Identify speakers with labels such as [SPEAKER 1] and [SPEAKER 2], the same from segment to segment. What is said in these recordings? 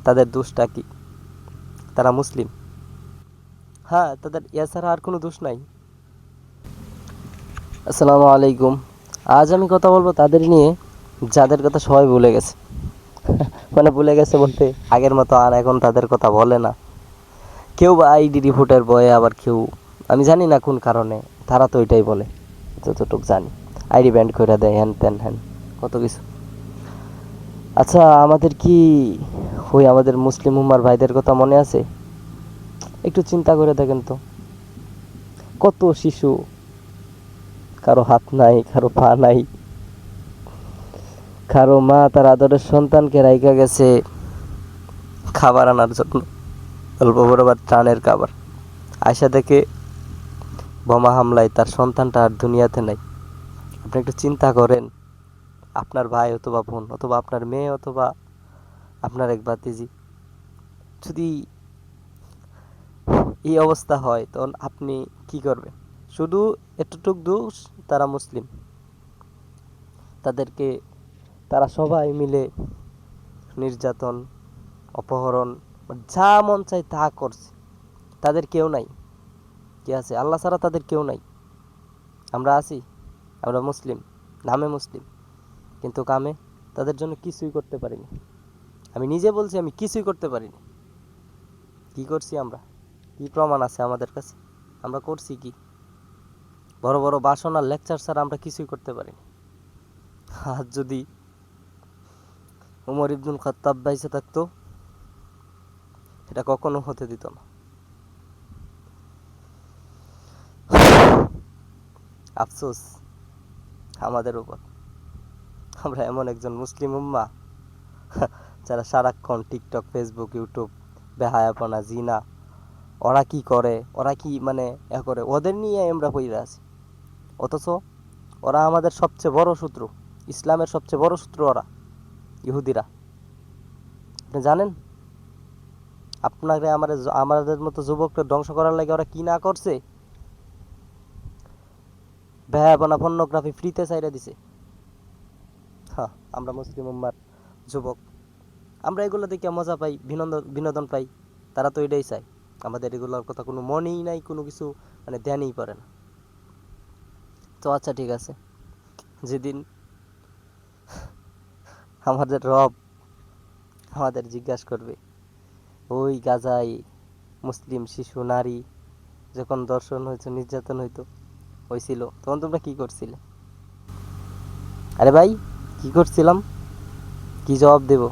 [SPEAKER 1] তাদের দোষটা কি? তারা মুসলিম। হ্যাঁ, তাদের এছাড়া আর কোনো দোষ নাই। আসসালামু আলাইকুম। আজ আমি কথা বলবো তাদের নিয়ে যাদের কথা সবাই ভুলে গেছে। মানে ভুলে গেছে বলতে আগের মতো আর এখন তাদের কথা বলে না। কেউ বা আইডি রিপোর্টের ভয়ে, আবার কেউ আমি জানি না কোন কারণে, তারা তো এটাই বলে যতটুকু জানি। আইডি ব্যান্ড করে দেয়, হ্যান ত্যান হ্যান কত কিছু। আচ্ছা, আমাদের কি ওই আমাদের মুসলিম উম্মার ভাইদের কথা মনে আছে? একটু চিন্তা করে দেখেন তো, কত শিশু, কারো হাত নাই, কারো পা নাই, কারো মা তার আদরের সন্তানকে রাইখা গেছে খাবার আনার জন্য, অল্প বড় বা ত্রাণের খাবার। আয়সা দেখে বোমা হামলায় তার সন্তানটা আর দুনিয়াতে নাই। আপনি একটু চিন্তা করেন, আপনার ভাই অথবা বোন অথবা আপনার মেয়ে অথবা আপনার এক ভাতিজি যদি এই অবস্থা হয়, তখন আপনি কি করবেন? শুধু এতটুক দোষ, তারা মুসলিম, তাদেরকে তারা সবাই মিলে নির্যাতন, অপহরণ, যা মন চায় তা করছে। তাদের কেউ নাই। কে আছে? আল্লাহ ছাড়া তাদের কেউ নাই। আমরা আছি, আমরা মুসলিম, নামে মুসলিম, কিন্তু কামে তাদের জন্য কিছুই করতে পারিনি। আমি নিজে বলছি, আমি কিছুই করতে পারিনি। কি করছি আমরা? কি প্রমাণ আছে আমাদের কাছে? আমরা করছি কি? বড় বড় ভাষণ আর লেকচার ছাড়া আমরা কিছুই করতে পারিনি। আজ যদি উমর ইবনুল খাত্তাব বাইসে থাকতো, এটা কখনো হতে দিত না। আফসোস আমাদের উপর, আমরা এমন একজন মুসলিম উম্মা যারা সারাক্ষণ টিকটক, ফেসবুক, ইউটিউব, বেহায়াপনা, জিনা, ওরা কি করে, ওরা কি মানে করে, ওদের নিয়ে আমরা পইরা আছি। অথচ ওরা আমাদের সবচেয়ে বড় শত্রু, ইসলামের সবচেয়ে বড় শত্রু ওরা, ইহুদিরা। আপনি জানেন আপনাকে আমাদের মতো যুবককে ধ্বংস করার লাগে ওরা কি না করছে? বেহায়াপনা, পর্নোগ্রাফি ফ্রিতে চাইরা দিছে। হ্যাঁ, আমরা মুসলিম উম্মার যুবক, আমরা এগুলো দেখে মজা পাই, বিনোদন পাই। তারা তো এটাই চায়। আমাদের এগুলোর কথা কোনো মনেই নাই, কোনো কিছু মানে ধ্যানই পড়ে না। তো আচ্ছা, ঠিক আছে, যেদিন আমাদের রব আমাদের জিজ্ঞাসা করবে, ওই গাজায় মুসলিম শিশু, নারী যখন দর্শন হয়েছে, নির্যাতন হয়েছিল, তখন তোমরা কি করছিলে? আরে ভাই, কি করছিলাম? কি জবাব দেব?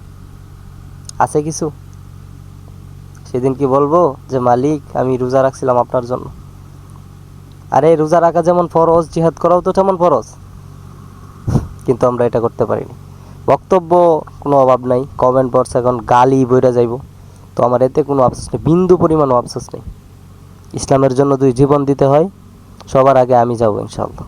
[SPEAKER 1] আছে কিছু? সেদিন কি বলবো যে মালিক, আমি রোজা রাখছিলাম আপনার জন্য? আরে রোজা রাখা যেমন ফরজ, জিহাদ করাও তো তেমন ফরজ, কিন্তু আমরা এটা করতে পারিনি। বক্তব্য কোনো অভাব নাই, কমেন্ট বক্স এখন গালি বইরা যাইব, তো আমার এতে কোনো আফসোস নেই, বিন্দু পরিমাণও আফসোস নেই। ইসলামের জন্য যদি জীবন দিতে হয়, সবার আগে আমি যাবো ইনশাআল্লাহ।